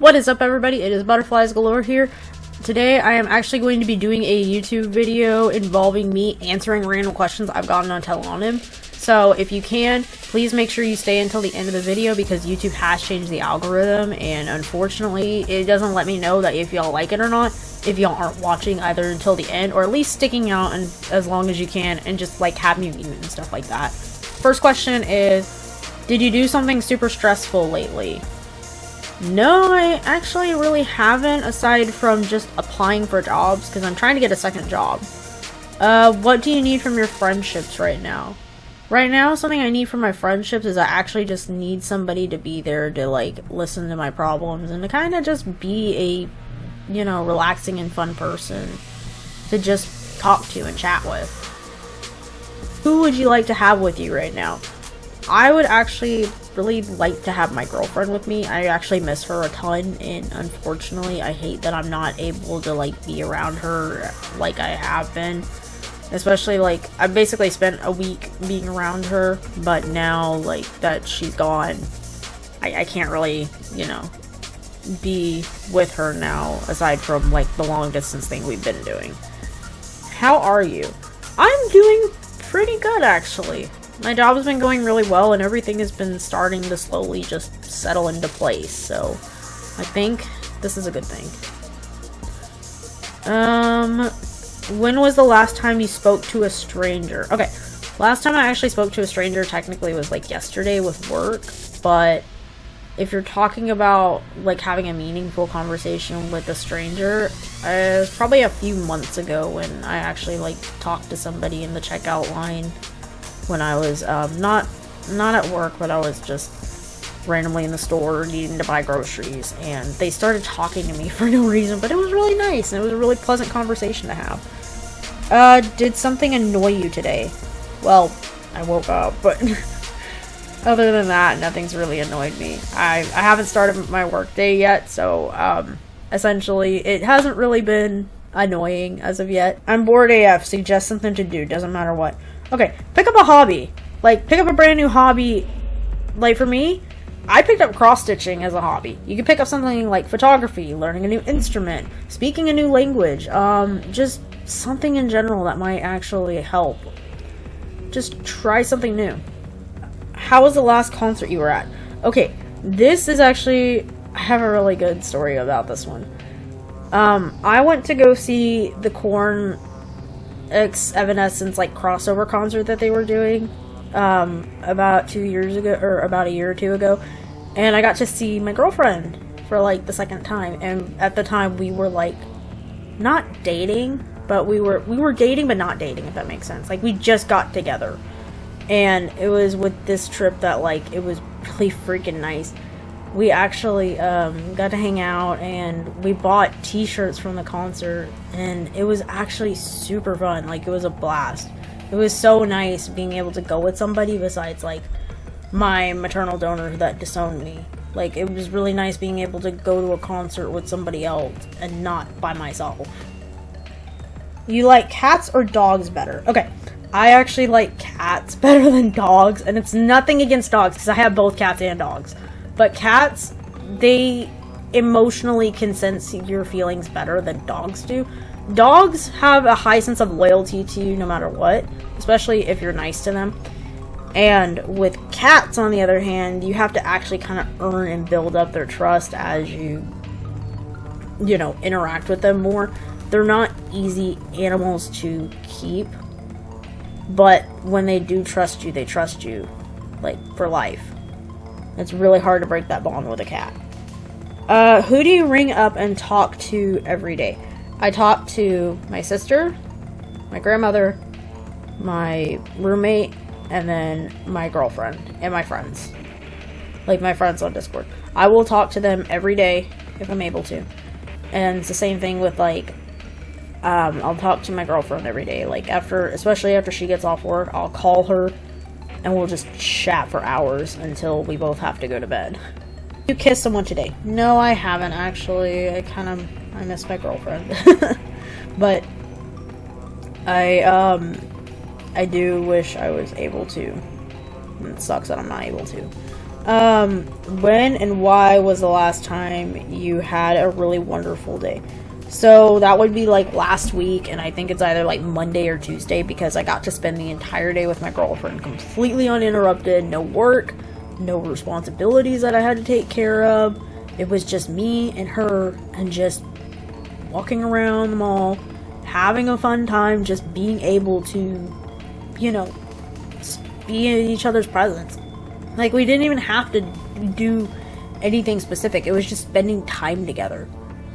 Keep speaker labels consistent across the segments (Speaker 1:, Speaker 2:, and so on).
Speaker 1: What is up, everybody? It is Butterflies Galore here. Today I am actually going to be doing a YouTube video involving me answering random questions I've gotten on Tellonym. So if you can, please make sure you stay until the end of the video because YouTube has changed the algorithm, and unfortunately it doesn't let me know that if y'all like it or not if y'all aren't watching either until the end, or at least sticking out and as long as you can and just like have me mute and stuff like that. First question is, did you do something super stressful lately? No, I actually really haven't, aside from just applying for jobs because I'm trying to get a second job. What do you need from your friendships right now? Right now, something I need from my friendships is I actually just need somebody to be there to like listen to my problems and to kind of just be a, you know, relaxing and fun person to just talk to and chat with. Who would you like to have with you right now? I would actually really like to have my girlfriend with me. I actually miss her a ton, and unfortunately I hate that I'm not able to like be around her like I have been. Especially like I basically spent a week being around her, but now like that she's gone, I can't really, you know, be with her now aside from like the long distance thing we've been doing. How are you? I'm doing pretty good, actually. My job has been going really well and everything has been starting to slowly just settle into place, so I think this is a good thing. When was the last time you spoke to a stranger? Okay, last time I actually spoke to a stranger technically was like yesterday with work, but if you're talking about like having a meaningful conversation with a stranger, it was probably a few months ago when I actually like talked to somebody in the checkout line when I was not at work, but I was just randomly in the store needing to buy groceries, and they started talking to me for no reason, but it was really nice and it was a really pleasant conversation to have. Did something annoy you today? Well, I woke up, but other than that, nothing's really annoyed me. I haven't started my work day yet, so essentially it hasn't really been annoying as of yet. I'm bored AF, suggest something to do, doesn't matter what. Okay, pick up a hobby. Like, pick up a brand new hobby. Like, for me, I picked up cross-stitching as a hobby. You can pick up something like photography, learning a new instrument, speaking a new language, just something in general that might actually help. Just try something new. How was the last concert you were at? Okay, this is actually, I have a really good story about this one. I went to go see the Korn Evanescence like crossover concert that they were doing about 2 years ago, or about a year or two ago, and I got to see my girlfriend for like the second time, and at the time we were like not dating, but we were dating but not dating, if that makes sense. Like, we just got together, and it was with this trip that like it was really freaking nice. We actually got to hang out, and we bought t-shirts from the concert, and it was actually super fun. Like, it was a blast. It was so nice being able to go with somebody besides like my maternal donor that disowned me. Like, it was really nice being able to go to a concert with somebody else and not by myself. You like cats or dogs better? Okay, I actually like cats better than dogs, and it's nothing against dogs because I have both cats and dogs. But cats, they emotionally can sense your feelings better than dogs do. Dogs have a high sense of loyalty to you no matter what, especially if you're nice to them. And with cats, on the other hand, you have to actually kind of earn and build up their trust as you know, interact with them more. They're not easy animals to keep, but when they do trust you, they trust you, like, for life. It's really hard to break that bond with a cat. Who do you ring up and talk to every day? I talk to my sister, my grandmother, my roommate, and then my girlfriend, and my friends. Like, my friends on Discord. I will talk to them every day if I'm able to. And it's the same thing with, like, I'll talk to my girlfriend every day. Like, especially after she gets off work, I'll call her, and we'll just chat for hours until we both have to go to bed. You kissed someone today? No, I haven't, actually. I miss my girlfriend. But I do wish I was able to. It sucks that I'm not able to. When and why was the last time you had a really wonderful day? So that would be like last week, and I think it's either like Monday or Tuesday, because I got to spend the entire day with my girlfriend completely uninterrupted. No work, no responsibilities that I had to take care of. It was just me and her, and just walking around the mall, having a fun time, just being able to, you know, be in each other's presence. Like, we didn't even have to do anything specific. It was just spending time together.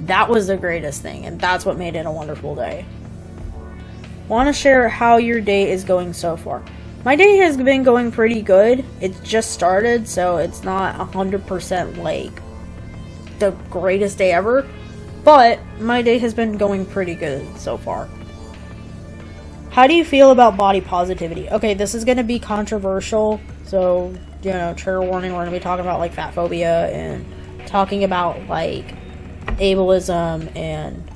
Speaker 1: That was the greatest thing, and that's what made it a wonderful day. Want to share how your day is going so far? My day has been going pretty good. It's just started, so it's not 100% like the greatest day ever, but my day has been going pretty good so far. How do you feel about body positivity? Okay, this is going to be controversial, so, you know, trigger warning, we're going to be talking about, like, fat phobia, and talking about, like, ableism, and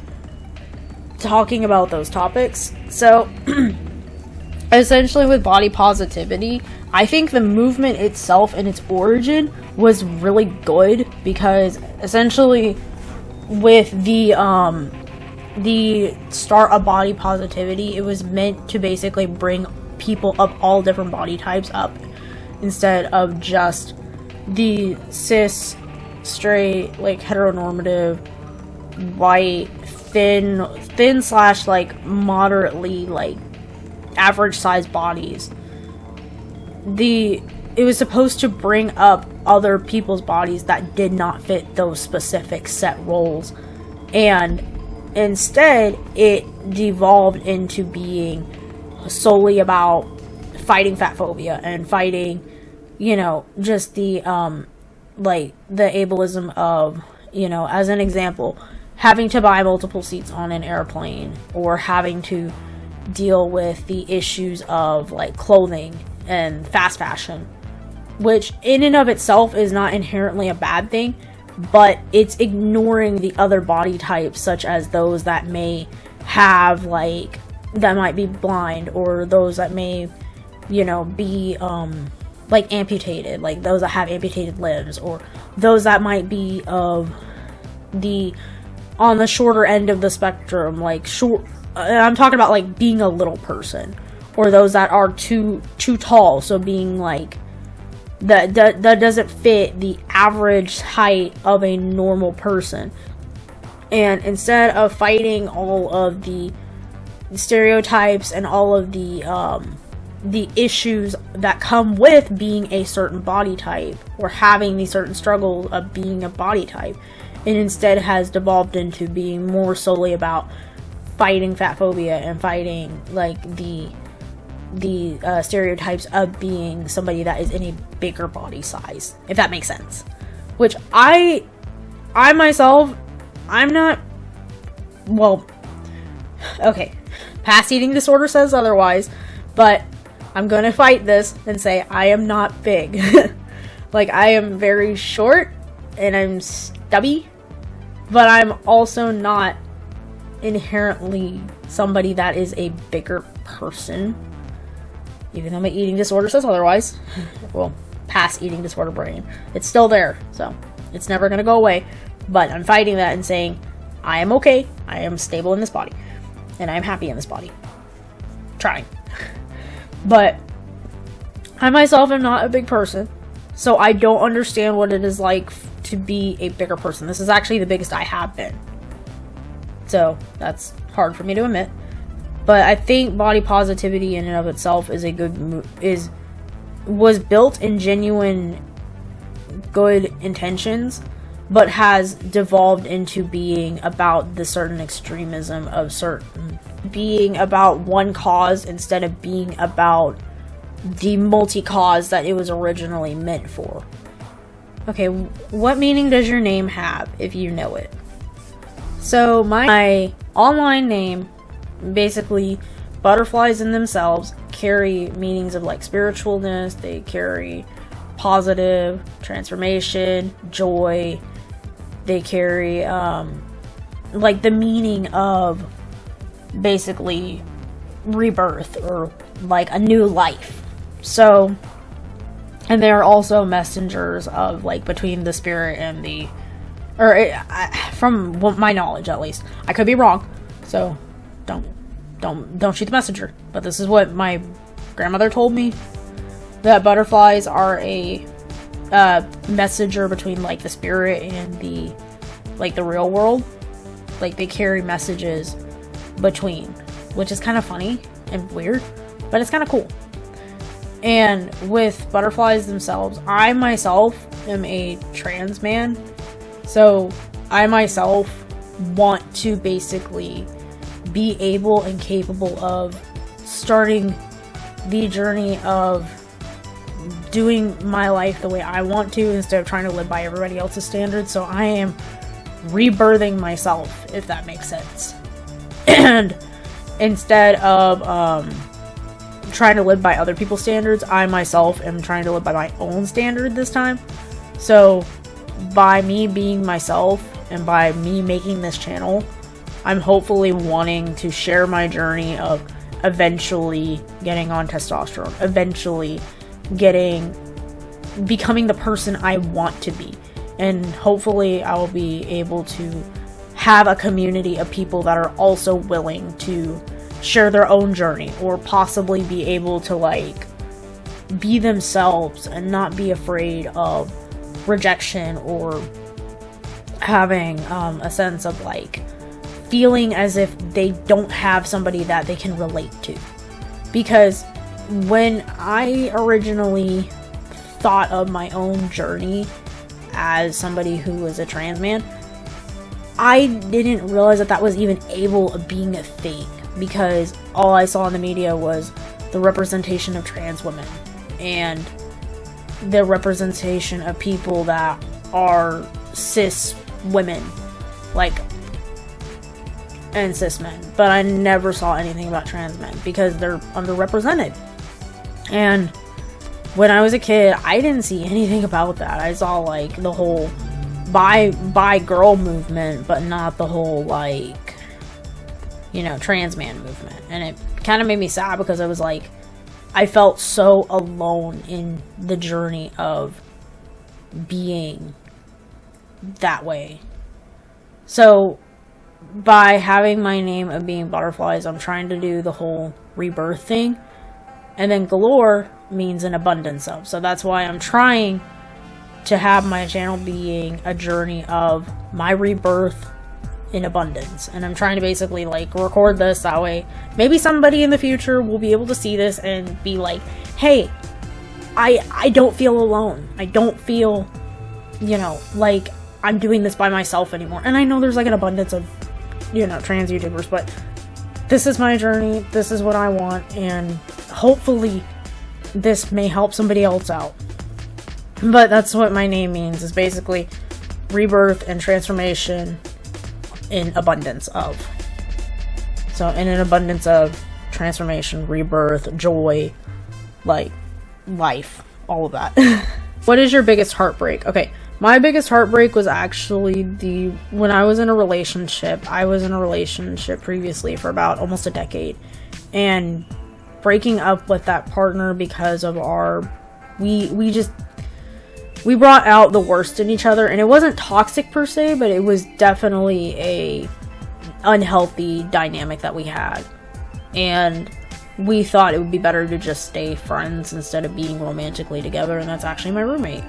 Speaker 1: talking about those topics. So, essentially with body positivity, I think the movement itself and its origin was really good, because essentially with the start of body positivity, it was meant to basically bring people of all different body types up, instead of just the cis, straight, like, heteronormative, white, thin slash, like, moderately, like, average sized bodies. It was supposed to bring up other people's bodies that did not fit those specific set roles, and instead it devolved into being solely about fighting fat phobia and fighting, you know, just the like the ableism of, you know, as an example, having to buy multiple seats on an airplane, or having to deal with the issues of, like, clothing and fast fashion, which in and of itself is not inherently a bad thing, but it's ignoring the other body types, such as those that may have, like, that might be blind, or those that may, you know, be like amputated, like those that have amputated limbs, or those that might be of the on the shorter end of the spectrum, like short. I'm talking about, like, being a little person, or those that are too tall, so being like that doesn't fit the average height of a normal person. And instead of fighting all of the stereotypes and all of the issues that come with being a certain body type, or having these certain struggles of being a body type, it instead has devolved into being more solely about fighting fat phobia and fighting, like, the stereotypes of being somebody that is in a bigger body size, if that makes sense. Which I myself, I'm not, well, okay, past eating disorder says otherwise, but I'm gonna fight this and say I am not big. Like, I am very short and I'm stubby, but I'm also not inherently somebody that is a bigger person, even though my eating disorder says otherwise. Well, past eating disorder brain, it's still there, so it's never gonna go away. But I'm fighting that and saying I am okay, I am stable in this body, and I'm happy in this body. Trying. But I myself am not a big person, so I don't understand what it is like to be a bigger person. This is actually the biggest I have been, so that's hard for me to admit. But I think body positivity in and of itself is a good was built in genuine good intentions, but has devolved into being about the certain extremism of certain, being about one cause instead of being about the multi-cause that it was originally meant for. Okay, what meaning does your name have, if you know it? So my online name, basically, butterflies in themselves carry meanings of, like, spiritualness, they carry positive, transformation, joy, they carry like the meaning of basically rebirth, or like a new life. So And they are also messengers of, like, between the spirit and the, or from my knowledge at least. I could be wrong, so don't shoot the messenger. But this is what my grandmother told me, that butterflies are a messenger between, like, the spirit and the, like, the real world. Like, they carry messages between, which is kind of funny and weird, but it's kind of cool. And with butterflies themselves, I myself am a trans man, so I myself want to basically be able and capable of starting the journey of doing my life the way I want to, instead of trying to live by everybody else's standards. So I am rebirthing myself, if that makes sense. And instead of trying to live by other people's standards, I myself am trying to live by my own standard this time. So by me being myself and by me making this channel, I'm hopefully wanting to share my journey of eventually getting on testosterone, eventually becoming the person I want to be. And hopefully I'll be able to have a community of people that are also willing to share their own journey, or possibly be able to, like, be themselves and not be afraid of rejection, or having a sense of, like, feeling as if they don't have somebody that they can relate to. Because when I originally thought of my own journey as somebody who was a trans man, I didn't realize that was even able of being a thing, because all I saw in the media was the representation of trans women and the representation of people that are cis women, like, and cis men. But I never saw anything about trans men because they're underrepresented. And when I was a kid, I didn't see anything about that. I saw, like, the whole bi girl movement, but not the whole, like, you know, trans man movement. And it kind of made me sad, because I was like, I felt so alone in the journey of being that way. So by having my name of being butterflies, I'm trying to do the whole rebirth thing. And then galore means an abundance of. So that's why I'm trying to have my channel being a journey of my rebirth in abundance. And I'm trying to basically, like, record this, that way maybe somebody in the future will be able to see this and be like, hey, I don't feel alone. I don't feel, you know, like I'm doing this by myself anymore. And I know there's, like, an abundance of, you know, trans YouTubers, but this is my journey, this is what I want, and hopefully this may help somebody else out. But that's what my name means, is basically rebirth and transformation in abundance of. So in an abundance of transformation, rebirth, joy, like, life, all of that. What is your biggest heartbreak? Okay, my biggest heartbreak was actually when I was in a relationship. I was in a relationship previously for about almost a decade, and breaking up with that partner because of we brought out the worst in each other. And it wasn't toxic per se, but it was definitely a unhealthy dynamic that we had. And we thought it would be better to just stay friends instead of being romantically together. And that's actually my roommate.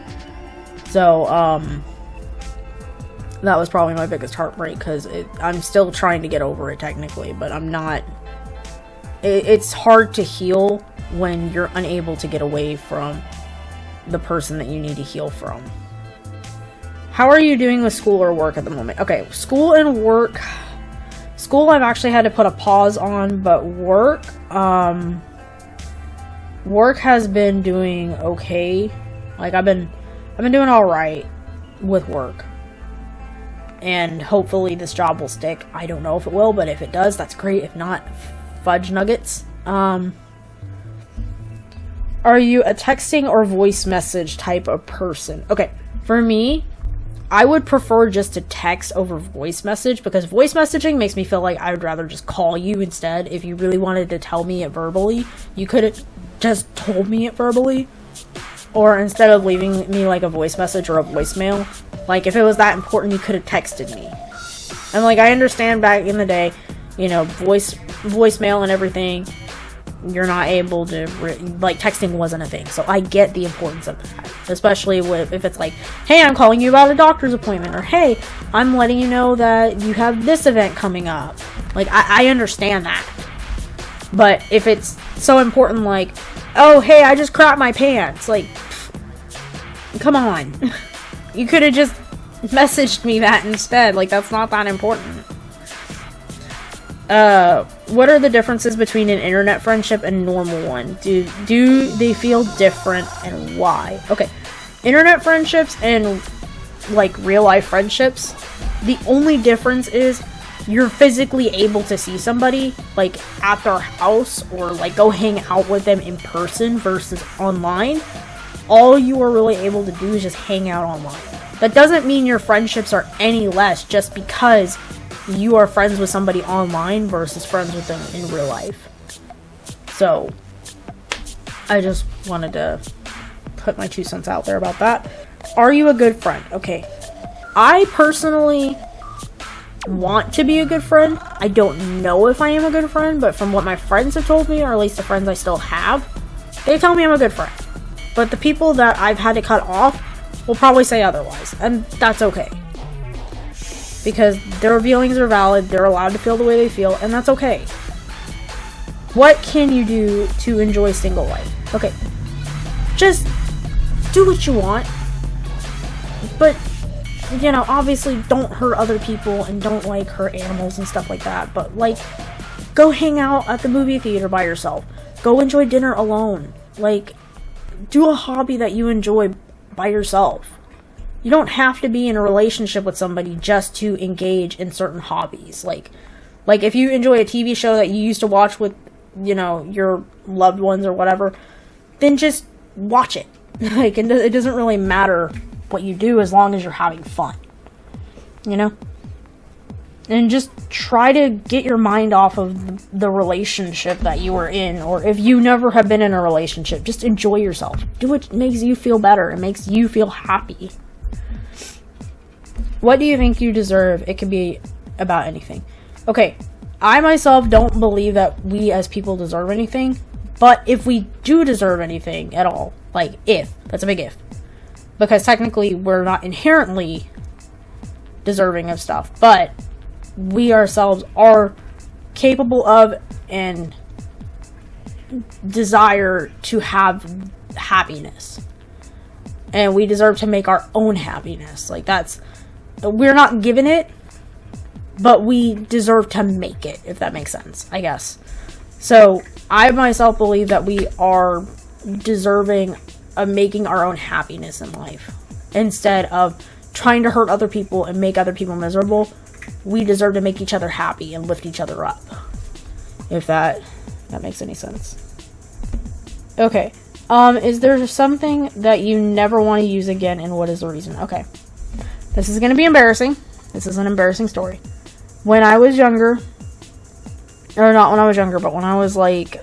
Speaker 1: So, that was probably my biggest heartbreak, because I'm still trying to get over it technically, but I'm not. It's hard to heal when you're unable to get away from the person that you need to heal from. How are you doing with school or work at the moment? Okay, school and work. School I've actually had to put a pause on, but work has been doing okay. Like, I've been doing alright with work. And hopefully this job will stick. I don't know if it will, but if it does, that's great. If not, fudge nuggets. Are you a texting or voice message type of person? Okay, for me, I would prefer just to text over voice message, because voice messaging makes me feel like I would rather just call you instead. If you really wanted to tell me it verbally, you could have just told me it verbally. Or instead of leaving me like a voice message or a voicemail, like if it was that important, you could have texted me. And like, I understand back in the day, you know, voicemail and everything, you're not able to, like, texting wasn't a thing. So I get the importance of that. Especially if it's like, hey, I'm calling you about a doctor's appointment. Or, hey, I'm letting you know that you have this event coming up. Like, I understand that. But if it's so important, like, oh, hey, I just crapped my pants. Like, come on. You could have just messaged me that instead. Like, that's not that important. What are the differences between an internet friendship and normal one? Do they feel different, and why? Okay, internet friendships and like real life friendships, the only difference is you're physically able to see somebody like at their house or like go hang out with them in person versus online. All you are really able to do is just hang out online. That doesn't mean your friendships are any less just because you are friends with somebody online versus friends with them in real life. So, I just wanted to put my 2 cents out there about that. Are you a good friend? Okay. I personally want to be a good friend. I don't know if I am a good friend, but from what my friends have told me, or at least the friends I still have, they tell me I'm a good friend. But the people that I've had to cut off will probably say otherwise, and that's okay. Because their feelings are valid, they're allowed to feel the way they feel, and that's okay. What can you do to enjoy single life? Okay, just do what you want, but, you know, obviously don't hurt other people and don't, like, hurt animals and stuff like that, but, like, go hang out at the movie theater by yourself. Go enjoy dinner alone. Like, do a hobby that you enjoy by yourself. You don't have to be in a relationship with somebody just to engage in certain hobbies. Like if you enjoy a TV show that you used to watch with, you know, your loved ones or whatever, then just watch it. Like, it doesn't really matter what you do as long as you're having fun. You know? And just try to get your mind off of the relationship that you were in. Or if you never have been in a relationship, just enjoy yourself. Do what makes you feel better. It makes you feel happy. What do you think you deserve? It could be about anything. Okay, I myself don't believe that we as people deserve anything, but if we do deserve anything at all, like if, that's a big if, because technically we're not inherently deserving of stuff, but we ourselves are capable of and desire to have happiness, and we deserve to make our own happiness. Like, that's, we're not given it, but we deserve to make it, if that makes sense, I guess. So, I myself believe that we are deserving of making our own happiness in life. Instead of trying to hurt other people and make other people miserable, we deserve to make each other happy and lift each other up. If that makes any sense. Okay. Is there something that you never want to use again, and what is the reason? Okay. This is going to be embarrassing. This is an embarrassing story. When I was younger, or not when I was younger, but when I was like,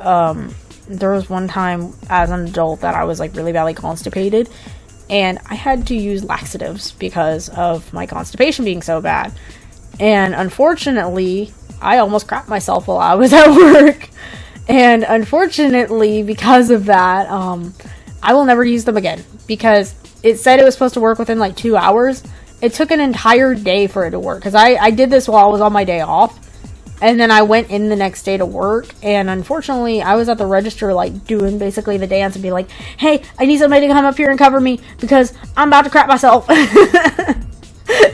Speaker 1: there was one time as an adult that I was like really badly constipated, and I had to use laxatives because of my constipation being so bad. And unfortunately, I almost crapped myself while I was at work. And unfortunately, because of that, I will never use them again, because it said it was supposed to work within like 2 hours. It took an entire day for it to work, because I did this while I was on my day off, and then I went in the next day to work, and unfortunately, I was at the register, like, doing basically the dance and be like, hey, I need somebody to come up here and cover me, because I'm about to crap myself.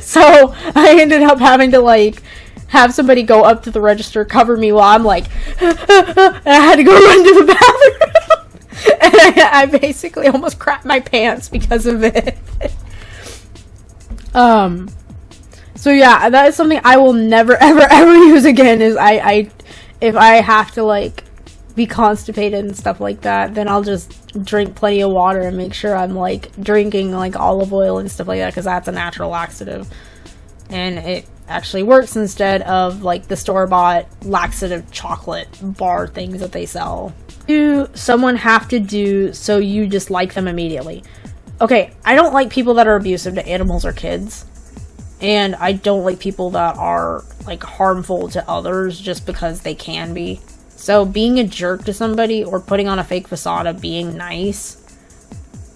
Speaker 1: So, I ended up having to, like, have somebody go up to the register, cover me while I'm like, and I had to go run to the bathroom. And I basically almost crapped my pants because of it. So yeah, that is something I will never, ever, ever use again, is if I have to, like, be constipated and stuff like that, then I'll just drink plenty of water and make sure I'm, like, drinking, like, olive oil and stuff like that, because that's a natural laxative. And it actually works instead of, like, the store-bought laxative chocolate bar things that they sell. do someone have to do so you dislike them immediately? Okay, I don't like people that are abusive to animals or kids. And I don't like people that are, like, harmful to others just because they can be. So being a jerk to somebody or putting on a fake facade of being nice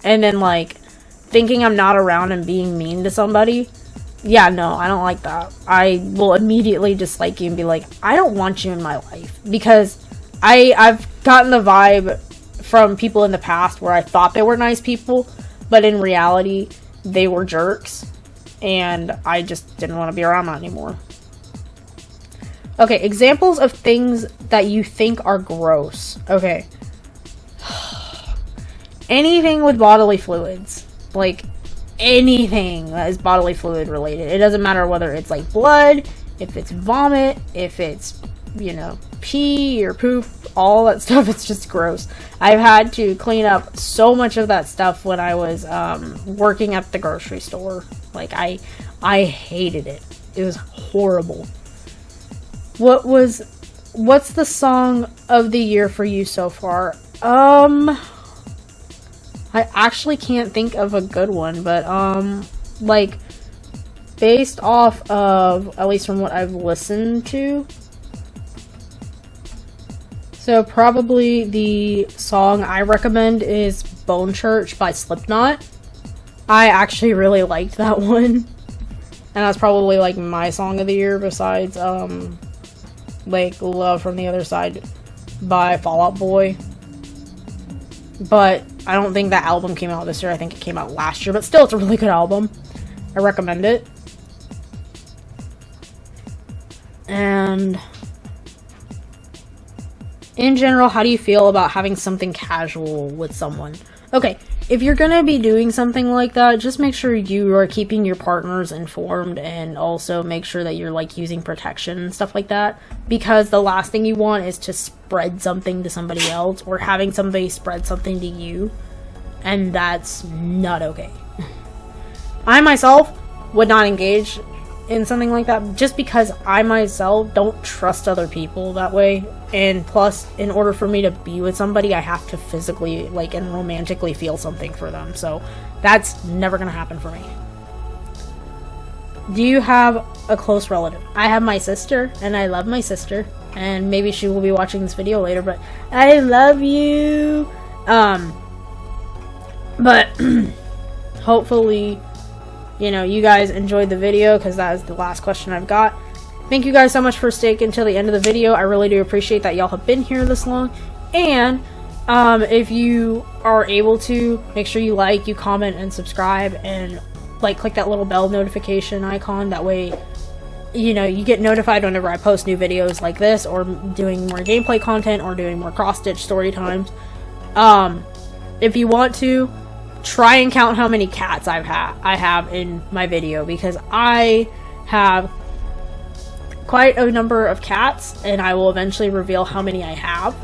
Speaker 1: and then, like, thinking I'm not around and being mean to somebody, yeah, no, I don't like that. I will immediately dislike you and be like, I don't want you in my life. Because I've gotten the vibe from people in the past where I thought they were nice people, but in reality, they were jerks. And I just didn't want to be around that anymore. Okay, examples of things that you think are gross. Okay. Anything with bodily fluids. Like, anything that is bodily fluid related. It doesn't matter whether it's like blood, if it's vomit, if it's, you know, pee or poop, all that stuff. It's just gross. I've had to clean up so much of that stuff when I was working at the grocery store. Like, I hated it. It was horrible. What's the song of the year for you so far? I actually can't think of a good one, but, like, based off of, at least from what I've listened to, so probably the song I recommend is Bone Church by Slipknot. I actually really liked that one, and that's probably, like, my song of the year besides, like, Love from the Other Side by Fall Out Boy. But I don't think that album came out this year. I think it came out last year. But still, it's a really good album. I recommend it. And in general, how do you feel about having something casual with someone? Okay, if you're gonna be doing something like that, just make sure you are keeping your partners informed, and also make sure that you're, like, using protection and stuff like that, because the last thing you want is to spread something to somebody else, or having somebody spread something to you, and that's not okay. I myself would not engage in something like that, just because I myself don't trust other people that way. And plus, in order for me to be with somebody, I have to physically, like, and romantically feel something for them. So that's never gonna happen for me. Do you have a close relative? I have my sister, and I love my sister, and maybe she will be watching this video later, but I love you. But hopefully, you know, you guys enjoyed the video, because that is the last question I've got. Thank you guys so much for sticking until the end of the video. I really do appreciate that y'all have been here this long. And if you are able to, make sure you like, you comment, and subscribe, and, like, click that little bell notification icon. That way, you know, you get notified whenever I post new videos like this, or doing more gameplay content, or doing more cross-stitch story times. If you want to, try and count how many cats I have in my video, because I have quite a number of cats, and I will eventually reveal how many I have.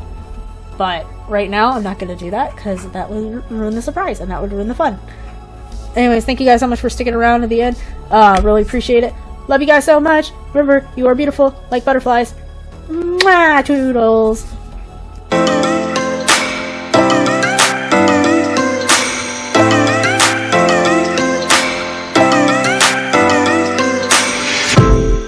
Speaker 1: But right now, I'm not going to do that, because that would ruin the surprise, and that would ruin the fun. Anyways, thank you guys so much for sticking around to the end. Really appreciate it. Love you guys so much. Remember, you are beautiful like butterflies. Mwah, toodles.